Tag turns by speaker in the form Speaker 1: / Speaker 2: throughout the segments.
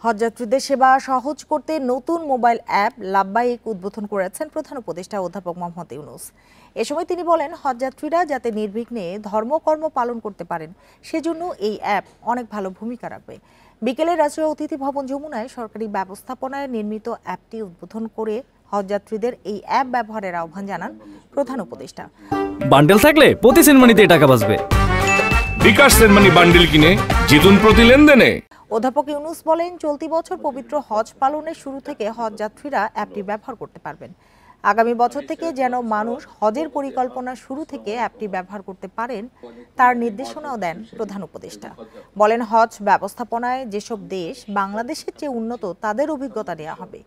Speaker 1: হজযাত্রীদের সেবা সহজ করতে নতুন মোবাইল অ্যাপ লাব্বাইক উদ্বোধন করেছেন প্রধান উপদেষ্টা অধ্যাপক মোহাম্মদ ইউনূস। এ সময় তিনি বলেন, হজযাত্রীরা যাতে নির্বিঘ্নে ধর্মকর্ম পালন করতে পারেন সেজন্য এই অ্যাপ অনেক ভালো ভূমিকা রাখবে। বিকেলে রাষ্ট্রীয় অতিথি ভবন যমুনায় সরকারি ব্যবস্থাপনায় নির্মিত অ্যাপটি উদ্বোধন করে হজযাত্রীদের এই অ্যাপ ব্যবহারের আহ্বান জানান প্রধান উপদেষ্টা।
Speaker 2: বান্ডেল থাকলে প্রতি সেনমানিতে টাকা বাঁচবে।
Speaker 3: বিকাশ সেনমানি বান্ডেল কিনে জিতুন প্রতি লেনদেনে।
Speaker 1: অধ্যাপক ইউনূস বলেন, চলতি বছর পবিত্র হজ পালনের শুরু থেকে হজযাত্রীরা অ্যাপটি ব্যবহার করতে পারবেন। আগামী বছর থেকে যেন মানুষ হজের পরিকল্পনা শুরু থেকে অ্যাপটি ব্যবহার করতে পারেন তার নির্দেশনাও দেন প্রধান উপদেষ্টা। বলেন, হজ ব্যবস্থাপনায় যেসব দেশ বাংলাদেশের চেয়ে উন্নত তাদের অভিজ্ঞতা নেওয়া হবে।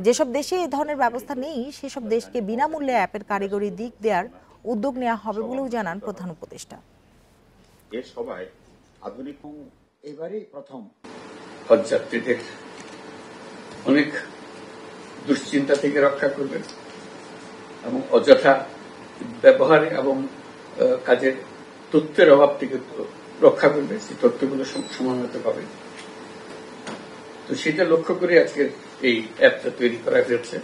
Speaker 1: যেসব দেশে এই ধরনের ব্যবস্থা নেই সেসব দেশকে বিনামূল্যে অ্যাপের কারিগরি দিক দেওয়ার উদ্যোগ নেওয়া হবে বলেও জানান প্রধান উপদেষ্টা।
Speaker 4: এর সবাই আধুনিক এবারেই প্রথম হজযাত্রীদের অনেক দুশ্চিন্তা থেকে রক্ষা করবে এবং অযথা ব্যবহার এবং কাজের তথ্যের অভাব থেকে রক্ষা করবে। সেই তথ্যগুলো সমন্বিত পাবে। তো সেটা লক্ষ্য করে আজকে এই অ্যাপটা তৈরি করা হয়েছে।